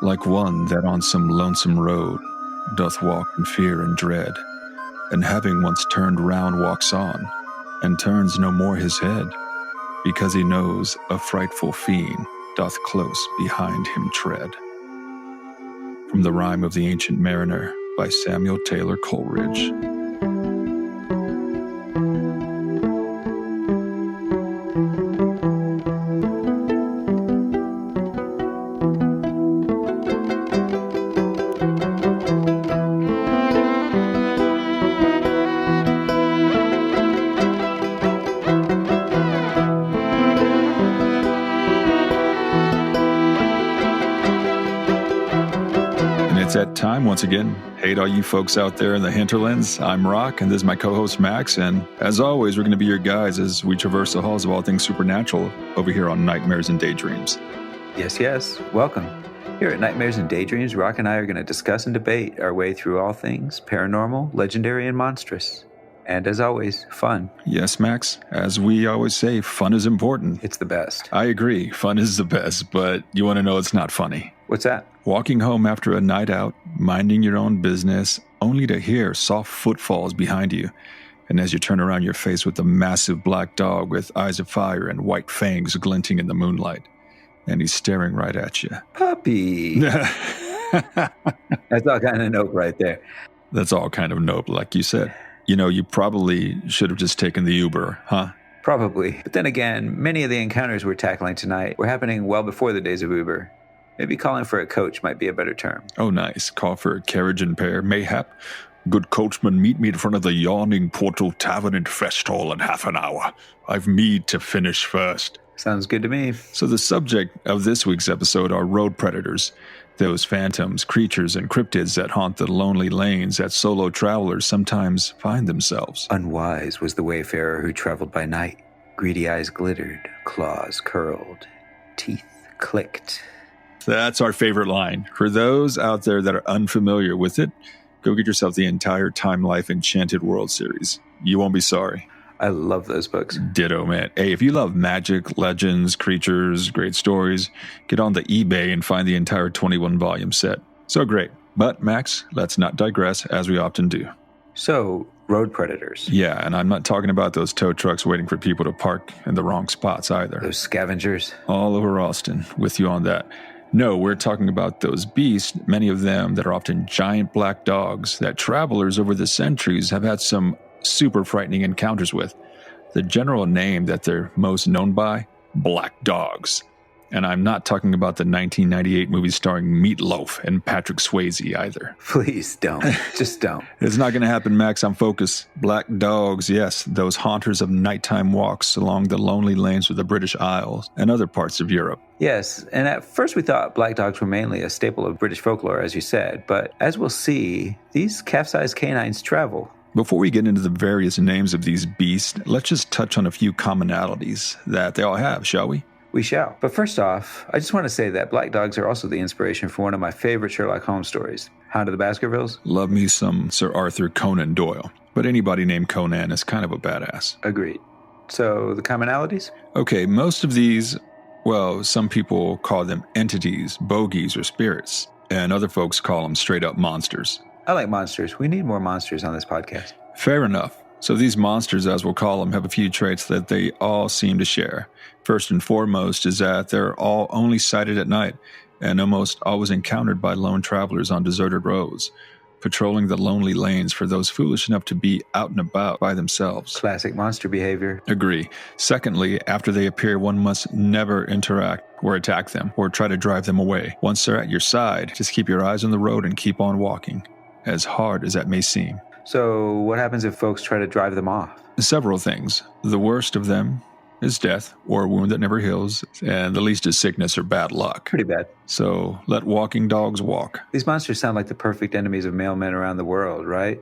like one that on some lonesome road doth walk in fear and dread, and having once turned round walks on, and turns no more his head, because he knows a frightful fiend doth close behind him tread. From the Rime of the Ancient Mariner by Samuel Taylor Coleridge. It's that time once again. Hey to all you folks out there in the hinterlands. I'm Roq, and this is my co-host Max, and as always, we're going to be your guides as we traverse the halls of all things supernatural over here on Nightmares and Daydreams. Yes, welcome. Here at Nightmares and Daydreams, Roq and I are going to discuss and debate our way through all things paranormal, legendary, and monstrous. And as always, fun. Yes, Max. As we always say, fun is important. It's the best. I agree. Fun is the best, but you want to know it's not funny. What's that? Walking home after a night out, minding your own business, only to hear soft footfalls behind you. And as you turn around, you're faced with a massive black dog with eyes of fire and white fangs glinting in the moonlight. And he's staring right at you. Puppy. That's all kind of nope right there. That's all kind of nope, like you said. You know, you probably should have just taken the Uber, huh? Probably. But then again, many of the encounters we're tackling tonight were happening well before the days of Uber. Maybe calling for a coach might be a better term. Oh, nice. Call for a carriage and pair, mayhap. Good coachman, meet me in front of the yawning Portal Tavern and Fest Hall in half an hour. I've mead to finish first. Sounds good to me. So the subject of this week's episode are road predators. Those phantoms, creatures, and cryptids that haunt the lonely lanes that solo travelers sometimes find themselves. Unwise was the wayfarer who traveled by night. Greedy eyes glittered, claws curled, teeth clicked. That's our favorite line. For those out there that are unfamiliar with it, go get yourself the entire Time Life Enchanted World series. You won't be sorry. I love those books. Ditto, man. Hey, if you love magic, legends, creatures, great stories, get on the eBay and find the entire 21-volume set. So great. But, Max, let's not digress, as we often do. So, road predators. Yeah, and I'm not talking about those tow trucks waiting for people to park in the wrong spots either. Those scavengers. All over Austin, with you on that. No, we're talking about those beasts, many of them that are often giant black dogs that travelers over the centuries have had some super frightening encounters with. The general name that they're most known by, black dogs. And I'm not talking about the 1998 movie starring Meatloaf and Patrick Swayze either. Please don't. Just don't. It's not going to happen, Max. I'm focused. Black dogs, yes, those haunters of nighttime walks along the lonely lanes of the British Isles and other parts of Europe. Yes, and at first we thought black dogs were mainly a staple of British folklore, as you said. But as we'll see, these calf-sized canines travel. Before we get into the various names of these beasts, let's just touch on a few commonalities that they all have, shall we? We shall. But first off, I just want to say that black dogs are also the inspiration for one of my favorite Sherlock Holmes stories, Hound of the Baskervilles. Love me some Sir Arthur Conan Doyle. But anybody named Conan is kind of a badass. Agreed. So, the commonalities? Okay, most of these, well, some people call them entities, bogies, or spirits, and other folks call them straight-up monsters. I like monsters. We need more monsters on this podcast. Fair enough. So these monsters, as we'll call them, have a few traits that they all seem to share. First and foremost is that they're all only sighted at night and almost always encountered by lone travelers on deserted roads, patrolling the lonely lanes for those foolish enough to be out and about by themselves. Classic monster behavior. Agree. Secondly, after they appear, one must never interact or attack them or try to drive them away. Once they're at your side, just keep your eyes on the road and keep on walking, as hard as that may seem. So what happens if folks try to drive them off? Several things. The worst of them is death or a wound that never heals, and the least is sickness or bad luck. Pretty bad. So let walking dogs walk. These monsters sound like the perfect enemies of mailmen around the world, right?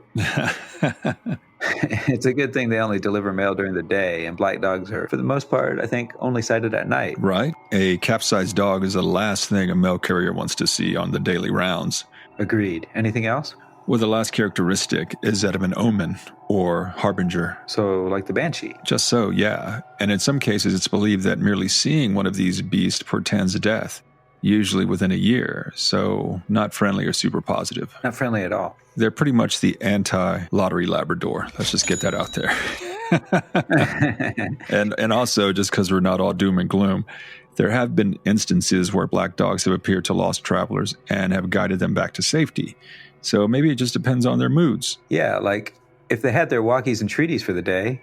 It's a good thing they only deliver mail during the day, and black dogs are, for the most part, I think, only sighted at night. Right. A capsized dog is the last thing a mail carrier wants to see on the daily rounds. Agreed. Anything else? Well, the last characteristic is that of an omen or harbinger. So, like the banshee? Just so, yeah. And in some cases, it's believed that merely seeing one of these beasts portends death. usually within a year, so not friendly or super positive. Not friendly at all. They're pretty much the anti-lottery Labrador. Let's just get that out there. and also, just because we're not all doom and gloom, there have been instances where black dogs have appeared to lost travelers and have guided them back to safety. So maybe it just depends on their moods. Yeah, like if they had their walkies and treaties for the day,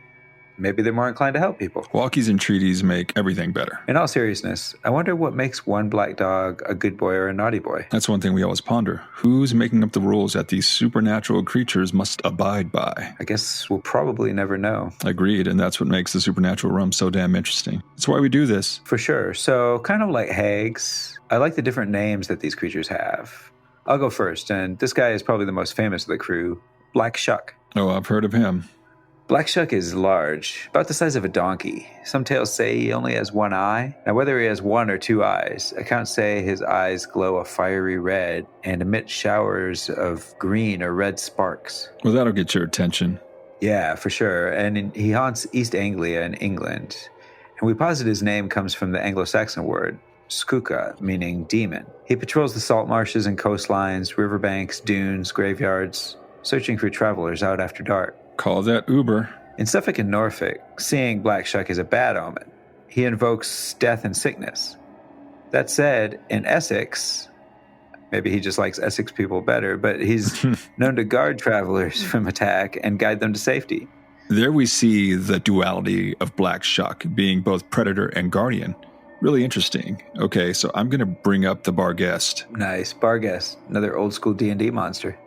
maybe they're more inclined to help people. Walkies and treaties make everything better. In all seriousness, I wonder what makes one black dog a good boy or a naughty boy. That's one thing we always ponder. Who's making up the rules that these supernatural creatures must abide by? I guess we'll probably never know. Agreed, and that's what makes the supernatural realm so damn interesting. That's why we do this. For sure. So, kind of like hags, I like the different names that these creatures have. I'll go first, and this guy is probably the most famous of the crew, Black Shuck. Oh, I've heard of him. Black Shuck is large, about the size of a donkey. Some tales say he only has one eye. Now, whether he has one or two eyes, accounts say his eyes glow a fiery red and emit showers of green or red sparks. Well, that'll get your attention. Yeah, for sure. And he haunts East Anglia in England. And we posit his name comes from the Anglo-Saxon word, skuka, meaning demon. He patrols the salt marshes and coastlines, riverbanks, dunes, graveyards, searching for travelers out after dark. Call that Uber. In Suffolk and Norfolk, seeing Black Shuck is a bad omen. He invokes death and sickness. That said, in Essex, maybe he just likes Essex people better, but he's known to guard travelers from attack and guide them to safety. There we see the duality of Black Shuck being both predator and guardian. Really interesting. Okay, so I'm going to bring up the Barghest. Nice. Barghest, another old school D&D monster.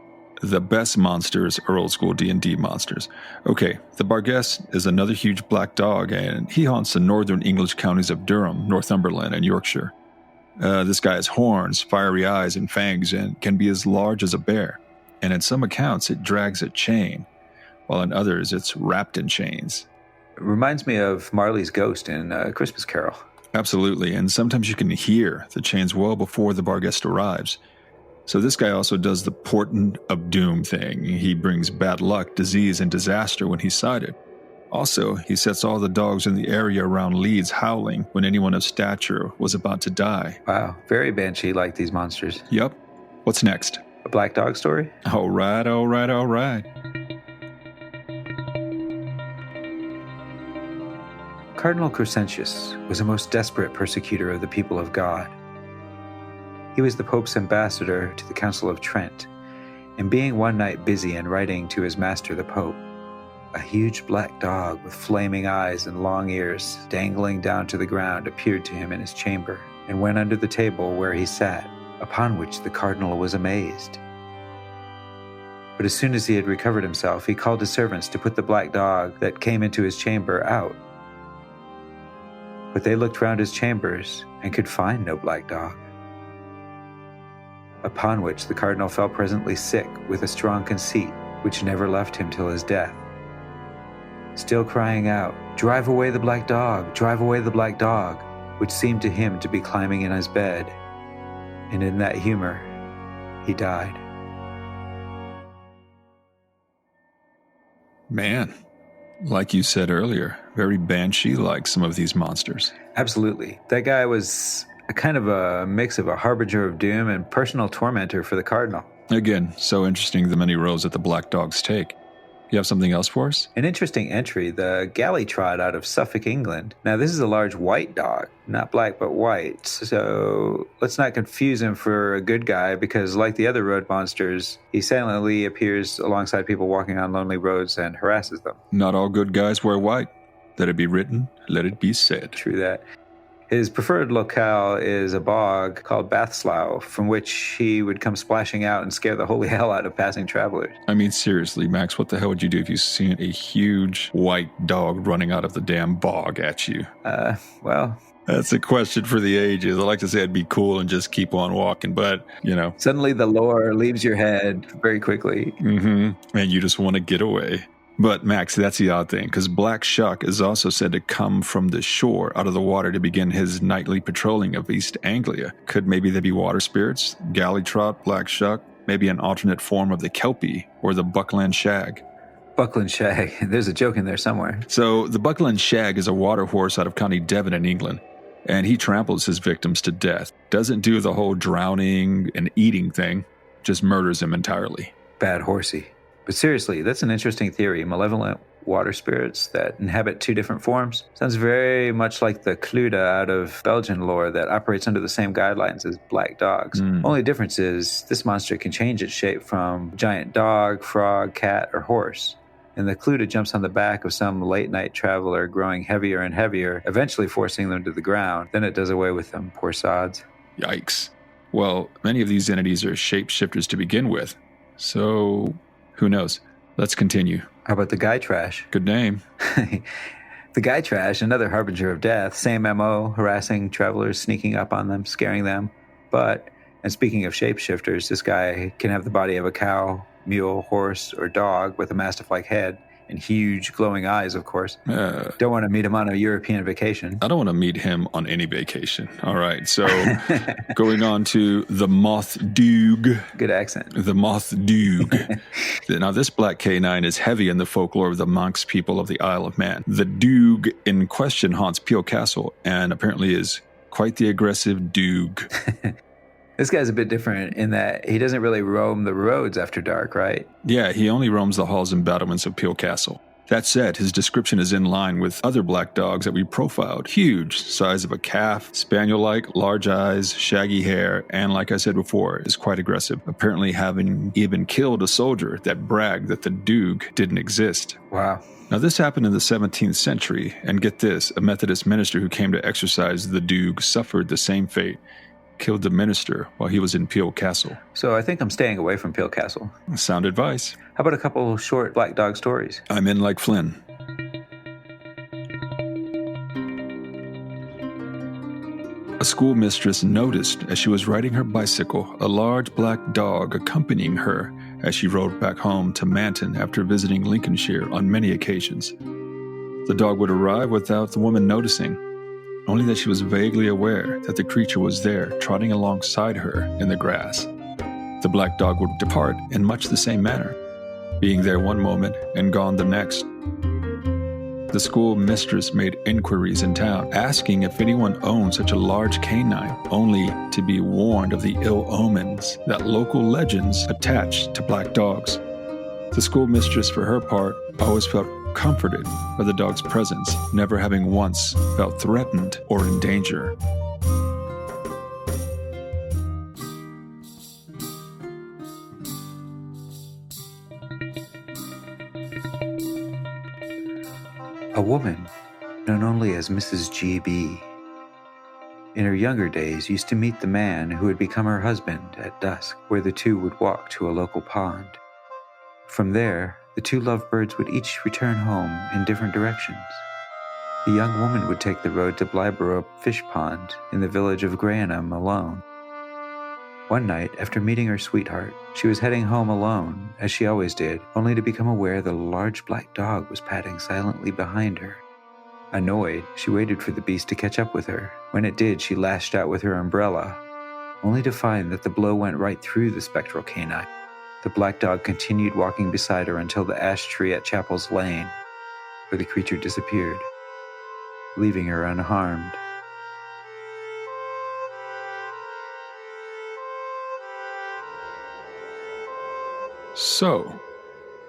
The best monsters are old school D&D monsters. Okay, the Barghest is another huge black dog, and he haunts the northern English counties of Durham, Northumberland, and Yorkshire. This guy has horns, fiery eyes, and fangs, and can be as large as a bear. And in some accounts, it drags a chain, while in others, it's wrapped in chains. It reminds me of Marley's ghost in A Christmas Carol. Absolutely, and sometimes you can hear the chains well before the Barghest arrives. So this guy also does the portent of doom thing. He brings bad luck, disease, and disaster when he's sighted. Also, he sets all the dogs in the area around Leeds howling when anyone of stature was about to die. Wow, very banshee-like these monsters. Yep. What's next? A black dog story? All right. Cardinal Crocentius was a most desperate persecutor of the people of God. He was the Pope's ambassador to the Council of Trent, and being one night busy in writing to his master the Pope, a huge black dog with flaming eyes and long ears dangling down to the ground appeared to him in his chamber, and went under the table where he sat, upon which the cardinal was amazed. But as soon as he had recovered himself, he called his servants to put the black dog that came into his chamber out. But they looked round his chambers and could find no black dog. Upon which the cardinal fell presently sick with a strong conceit, which never left him till his death, still crying out, "Drive away the black dog, drive away the black dog," which seemed to him to be climbing in his bed. And in that humor, he died. Man, like you said earlier, very banshee-like, some of these monsters. Absolutely. That guy was a kind of a mix of a harbinger of doom and personal tormentor for the cardinal. Again, so interesting the many roles that the black dogs take. You have something else for us? An interesting entry, the galley trot out of Suffolk, England. Now, this is a large white dog, not black but white, so let's not confuse him for a good guy, because like the other road monsters, he silently appears alongside people walking on lonely roads and harasses them. Not all good guys wear white. Let it be written, let it be said. True that. His preferred locale is a bog called Bathslough, from which he would come splashing out and scare the holy hell out of passing travelers. I mean, seriously, Max, what the hell would you do if you seen a huge white dog running out of the damn bog at you? Well... That's a question for the ages. I like to say I'd be cool and just keep on walking, but, you know. Suddenly the lore leaves your head very quickly. Mm-hmm. And you just want to get away. But, Max, that's the odd thing, because Black Shuck is also said to come from the shore out of the water to begin his nightly patrolling of East Anglia. Could maybe they be water spirits? Galley trot, Black Shuck, maybe an alternate form of the Kelpie or the Buckland Shag. Buckland Shag. There's a joke in there somewhere. So, the Buckland Shag is a water horse out of County Devon in England. and he tramples his victims to death. Doesn't do the whole drowning and eating thing, just murders them entirely. Bad horsey. But seriously, that's an interesting theory. Malevolent water spirits that inhabit two different forms. Sounds very much like the Cluda out of Belgian lore that operates under the same guidelines as black dogs. Only difference is this monster can change its shape from giant dog, frog, cat, or horse. And the Cluda jumps on the back of some late-night traveler, growing heavier and heavier, eventually forcing them to the ground. Then it does away with them, poor sods. Yikes. Well, many of these entities are shapeshifters to begin with. So, who knows? Let's continue. How about the Guy Trash? Good name. The Guy Trash, another harbinger of death. Same MO, harassing travelers, sneaking up on them, scaring them. But, and speaking of shapeshifters, this guy can have the body of a cow, mule, horse, or dog with a mastiff-like head and huge glowing eyes, of course. Don't want to meet him on a European vacation. I don't want to meet him on any vacation. All right, so going on to the Moth Duke. Good accent. The Moth Duke. Now, this black canine is heavy in the folklore of the Manx people of the Isle of Man. The Duke in question haunts Peel Castle and apparently is quite the aggressive Duke. This guy's a bit different in that he doesn't really roam the roads after dark, right? Yeah, he only roams the halls and battlements of Peel Castle. That said, his description is in line with other black dogs that we profiled. Huge, size of a calf, spaniel-like, large eyes, shaggy hair, and like I said before, is quite aggressive, apparently having even killed a soldier that bragged that the Duke didn't exist. Wow. Now, this happened in the 17th century, and get this, a Methodist minister who came to exorcise the Duke suffered the same fate. Killed the minister while he was in Peel Castle. So I think I'm staying away from Peel Castle. Sound advice. How about a couple short black dog stories? I'm in like Flynn. A schoolmistress noticed as she was riding her bicycle a large black dog accompanying her as she rode back home to Manton after visiting Lincolnshire on many occasions. The dog would arrive without the woman noticing, only that she was vaguely aware that the creature was there trotting alongside her in the grass. The black dog would depart in much the same manner, being there one moment and gone the next. The school mistress made inquiries in town, asking if anyone owned such a large canine, only to be warned of the ill omens that local legends attached to black dogs. The schoolmistress, for her part, always felt comforted by the dog's presence, never having once felt threatened or in danger. A woman, known only as Mrs. G.B., in her younger days used to meet the man who would become her husband at dusk, where the two would walk to a local pond. From there, the two lovebirds would each return home in different directions. The young woman would take the road to Blyborough Fish Pond in the village of Grayenham alone. One night, after meeting her sweetheart, she was heading home alone, as she always did, only to become aware that a large black dog was padding silently behind her. Annoyed, she waited for the beast to catch up with her. When it did, she lashed out with her umbrella, only to find that the blow went right through the spectral canine. The black dog continued walking beside her until the ash tree at Chapel's Lane, where the creature disappeared, leaving her unharmed. So,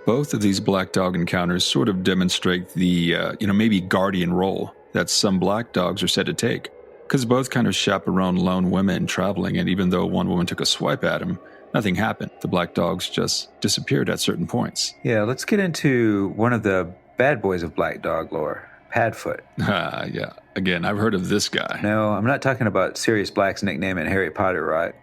both of these black dog encounters sort of demonstrate the, maybe guardian role that some black dogs are said to take, because both kind of chaperone lone women traveling, and even though one woman took a swipe at him, nothing happened. The black dogs just disappeared at certain points. Yeah, let's get into one of the bad boys of black dog lore, Padfoot. Yeah. Again, I've heard of this guy. No, I'm not talking about Sirius Black's nickname in Harry Potter, right?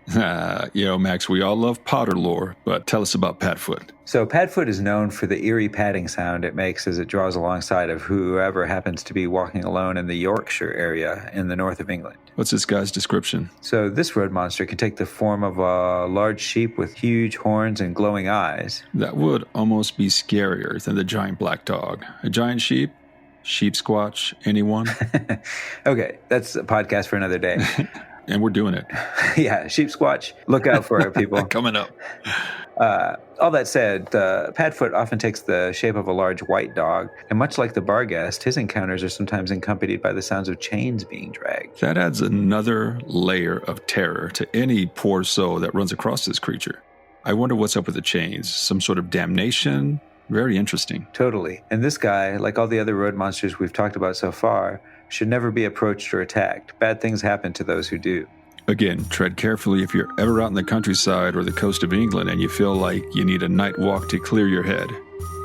Max, we all love Potter lore, but tell us about Padfoot. So Padfoot is known for the eerie padding sound it makes as it draws alongside of whoever happens to be walking alone in the Yorkshire area in the north of England. What's this guy's description? So this road monster can take the form of a large sheep with huge horns and glowing eyes. That would almost be scarier than the giant black dog. A giant sheep? Sheepsquatch? Anyone? Okay, that's a podcast for another day. And we're doing it. Yeah, Sheepsquatch. Look out for it, people. Coming up. All that said, the Padfoot often takes the shape of a large white dog, and much like the Barghest, his encounters are sometimes accompanied by the sounds of chains being dragged. That adds another layer of terror to any poor soul that runs across this creature. I wonder what's up with the chains. Some sort of damnation? Very interesting. Totally. And this guy, like all the other road monsters we've talked about so far, should never be approached or attacked. Bad things happen to those who do. Again, tread carefully if you're ever out in the countryside or the coast of England and you feel like you need a night walk to clear your head.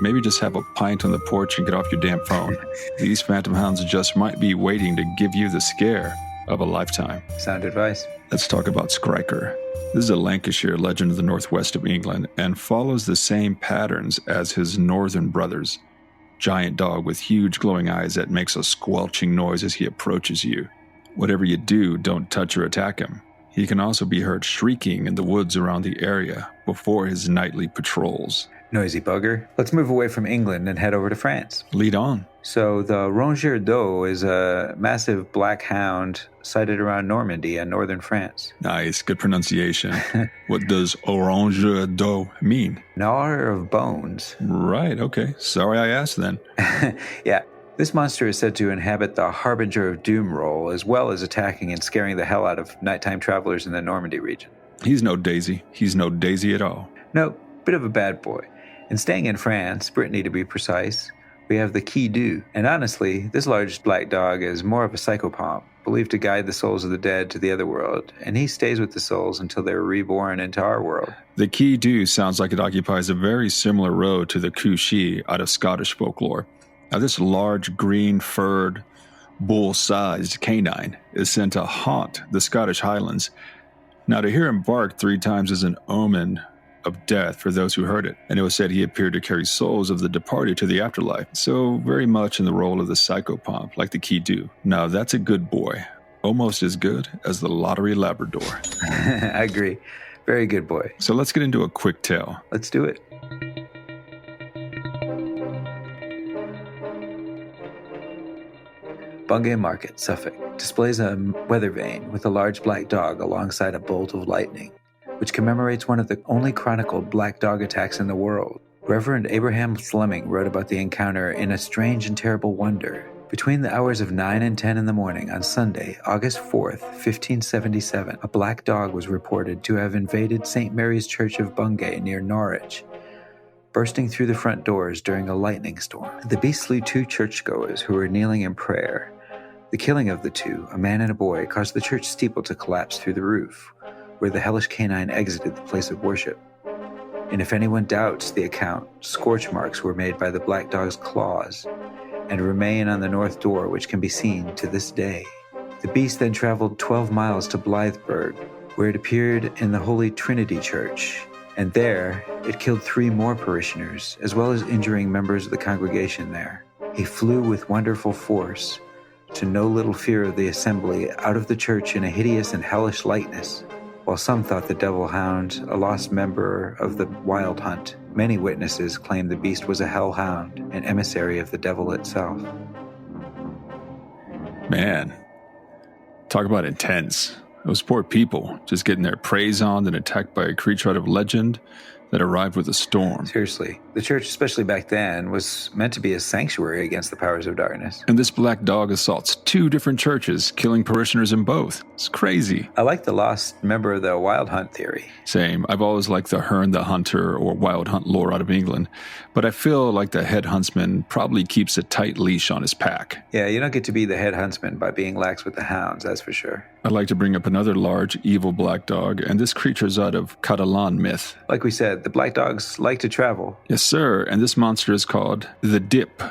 Maybe just have a pint on the porch and get off your damn phone. These phantom hounds just might be waiting to give you the scare of a lifetime. Sound advice. Let's talk about Scryker. This is a Lancashire legend of the northwest of England and follows the same patterns as his northern brothers. Giant dog with huge glowing eyes that makes a squelching noise as he approaches you. Whatever you do, don't touch or attack him. He can also be heard shrieking in the woods around the area before his nightly patrols. Noisy bugger. Let's move away from England and head over to France. Lead on. So the Rojer Doe is a massive black hound sighted around Normandy and northern France. Nice, good pronunciation. What does Rojer Doe mean? Gnawer of bones. Right, okay. Sorry I asked then. Yeah. This monster is said to inhabit the Harbinger of Doom role, as well as attacking and scaring the hell out of nighttime travelers in the Normandy region. He's no Daisy. He's no Daisy at all. No, bit of a bad boy. And staying in France, Brittany to be precise, we have the Roq Doe. And honestly, this large black dog is more of a psychopomp, believed to guide the souls of the dead to the other world, and he stays with the souls until they're reborn into our world. The Roq Doe sounds like it occupies a very similar road to the Cushy out of Scottish folklore. Now, this large, green-furred, bull-sized canine is sent to haunt the Scottish Highlands. Now, to hear him bark 3 times is an omen of death for those who heard it, and it was said he appeared to carry souls of the departed to the afterlife, so very much in the role of the psychopomp, like the Roq Doe. Now, that's a good boy, almost as good as the Lottery Labrador. I agree. Very good boy. So let's get into a quick tale. Let's do it. Bungay Market, Suffolk, displays a weather vane with a large black dog alongside a bolt of lightning, which commemorates one of the only chronicled black dog attacks in the world. Reverend Abraham Fleming wrote about the encounter in A Strange and Terrible Wonder. Between the hours of 9 and 10 in the morning on Sunday, August 4th, 1577, a black dog was reported to have invaded St. Mary's Church of Bungay near Norwich, bursting through the front doors during a lightning storm. The beast slew 2 churchgoers who were kneeling in prayer. The killing of the 2, a man and a boy, caused the church steeple to collapse through the roof, where the hellish canine exited the place of worship. And if anyone doubts the account, scorch marks were made by the black dog's claws and remain on the north door, which can be seen to this day. The beast then traveled 12 miles to Blythburgh, where it appeared in the Holy Trinity Church, and there it killed 3 more parishioners, as well as injuring members of the congregation there. He flew with wonderful force, to no little fear of the assembly, out of the church in a hideous and hellish likeness. While some thought the devil hound a lost member of the wild hunt, many witnesses claimed the beast was a hellhound, an emissary of the devil itself. Man, talk about intense. Those poor people just getting their prey on and attacked by a creature out of legend that arrived with a storm. Seriously, the church, especially back then, was meant to be a sanctuary against the powers of darkness. And this black dog assaults 2 different churches, killing parishioners in both. It's crazy. I like the lost member of the wild hunt theory. Same. I've always liked the Herne the Hunter or wild hunt lore out of England, but I feel like the head huntsman probably keeps a tight leash on his pack. Yeah, you don't get to be the head huntsman by being lax with the hounds, that's for sure. I'd like to bring up another large, evil black dog, and this creature's out of Catalan myth. Like we said, the black dogs like to travel. Yes, sir, and this monster is called the Dip,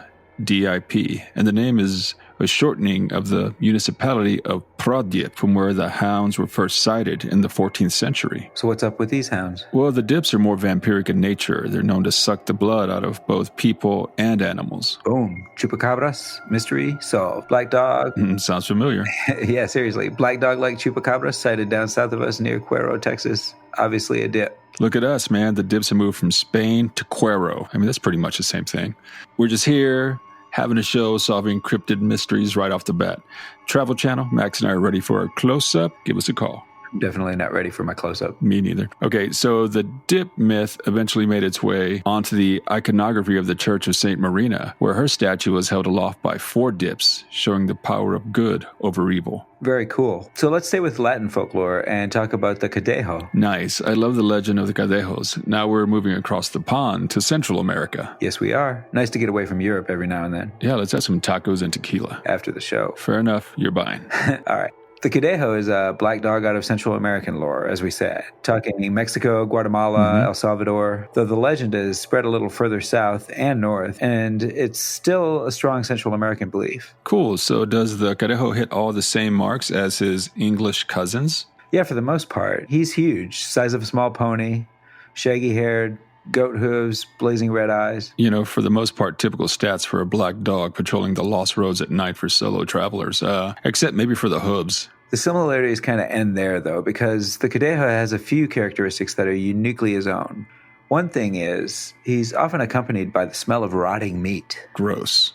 D-I-P, and the name is a shortening of the municipality of Prodip, from where the hounds were first sighted in the 14th century. So what's up with these hounds? Well, the Dips are more vampiric in nature. They're known to suck the blood out of both people and animals. Boom. Chupacabras. Mystery solved. Black dog. Sounds familiar. Yeah, seriously. Black dog like chupacabras sighted down south of us near Cuero, Texas. Obviously a dip. Look at us, man. The Dips have moved from Spain to Cuero. I mean, that's pretty much the same thing. We're just here, having a show, solving cryptid mysteries right off the bat. Travel Channel, Max and I are ready for a close-up. Give us a call. Definitely not ready for my close-up. Me neither. Okay, so the dip myth eventually made its way onto the iconography of the Church of St. Marina, where her statue was held aloft by 4 dips, showing the power of good over evil. Very cool. So let's stay with Latin folklore and talk about the Cadejo. Nice. I love the legend of the Cadejos. Now we're moving across the pond to Central America. Yes, we are. Nice to get away from Europe every now and then. Yeah, let's have some tacos and tequila. After the show. Fair enough. You're buying. All right. The Cadejo is a black dog out of Central American lore, as we said, talking Mexico, Guatemala, El Salvador, though the legend is spread a little further south and north, and it's still a strong Central American belief. Cool. So does the Cadejo hit all the same marks as his English cousins? Yeah, for the most part. He's huge, size of a small pony, shaggy-haired, goat hooves, blazing red eyes. You know, for the most part, typical stats for a black dog patrolling the lost roads at night for solo travelers, except maybe for the hooves. The similarities kind of end there, though, because the Cadejo has a few characteristics that are uniquely his own. One thing is, he's often accompanied by the smell of rotting meat. Gross.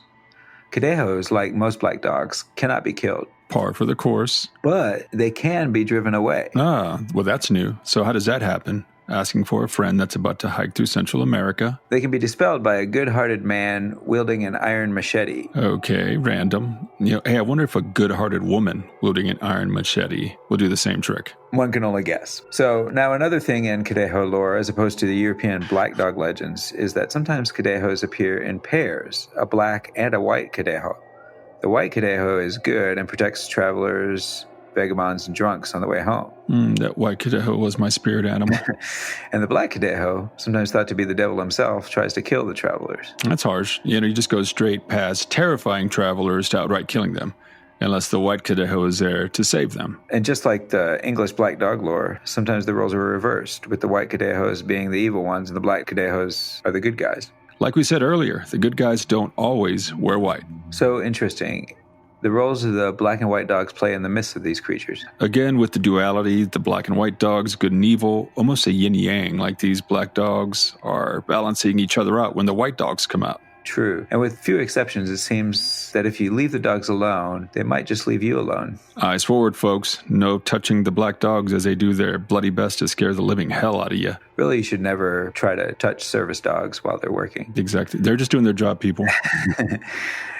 Cadejos, like most black dogs, cannot be killed. Par for the course. But they can be driven away. Ah, well, that's new. So how does that happen? Asking for a friend that's about to hike through Central America. They can be dispelled by a good-hearted man wielding an iron machete. Okay, random. You know, hey, I wonder if a good-hearted woman wielding an iron machete will do the same trick. One can only guess. So now another thing in Cadejo lore, as opposed to the European black dog legends, is that sometimes Cadejos appear in pairs, a black and a white Cadejo. The white Cadejo is good and protects travelers, vagabonds, and drunks on the way home. That white Cadejo was my spirit animal. And the black Cadejo, sometimes thought to be the devil himself, tries to kill the travelers. That's harsh. You know, you just go straight past terrifying travelers to outright killing them, unless the white Cadejo is there to save them. And just like the English black dog lore, sometimes the roles are reversed, with the white Cadejos being the evil ones and the black Cadejos are the good guys. Like we said earlier, the good guys don't always wear white. So interesting. The roles of the black and white dogs play in the midst of these creatures. Again, with the duality, the black and white dogs, good and evil, almost a yin-yang, like these black dogs are balancing each other out when the white dogs come out. True. And with few exceptions, it seems that if you leave the dogs alone, they might just leave you alone. Eyes forward, folks. No touching the black dogs as they do their bloody best to scare the living hell out of you. Really, you should never try to touch service dogs while they're working. Exactly. They're just doing their job, people.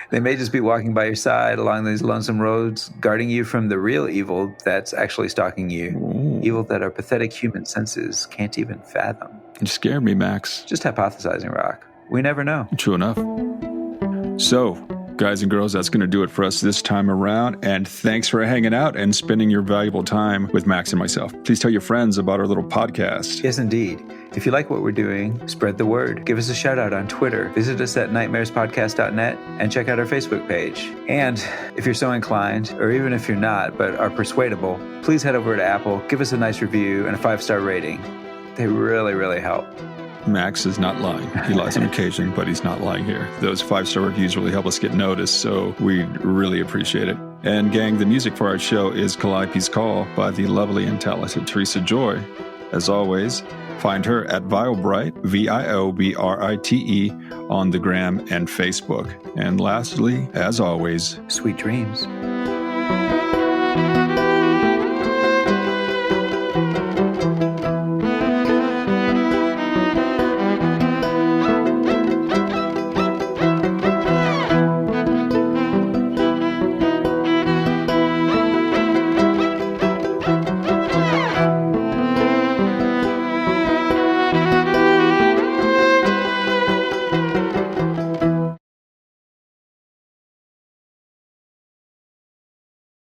They may just be walking by your side along these lonesome roads, guarding you from the real evil that's actually stalking you. Ooh. Evil that our pathetic human senses can't even fathom. You scared me, Max. Just hypothesizing, Rock. We never know. True enough. So, guys and girls, that's going to do it for us this time around. And thanks for hanging out and spending your valuable time with Max and myself. Please tell your friends about our little podcast. Yes, indeed. If you like what we're doing, spread the word. Give us a shout out on Twitter. Visit us at nightmarespodcast.net and check out our Facebook page. And if you're so inclined, or even if you're not, but are persuadable, please head over to Apple, give us a nice review and a 5-star rating. They really, really help. Max is not lying. He lies on occasion, but he's not lying here. Those 5-star reviews really help us get noticed, so we really appreciate it. And gang, the music for our show is Calliope's Call by the lovely and talented Teresa Joy. As always, find her at Viobrite, Viobrite, on the gram and Facebook. And lastly, as always, sweet dreams.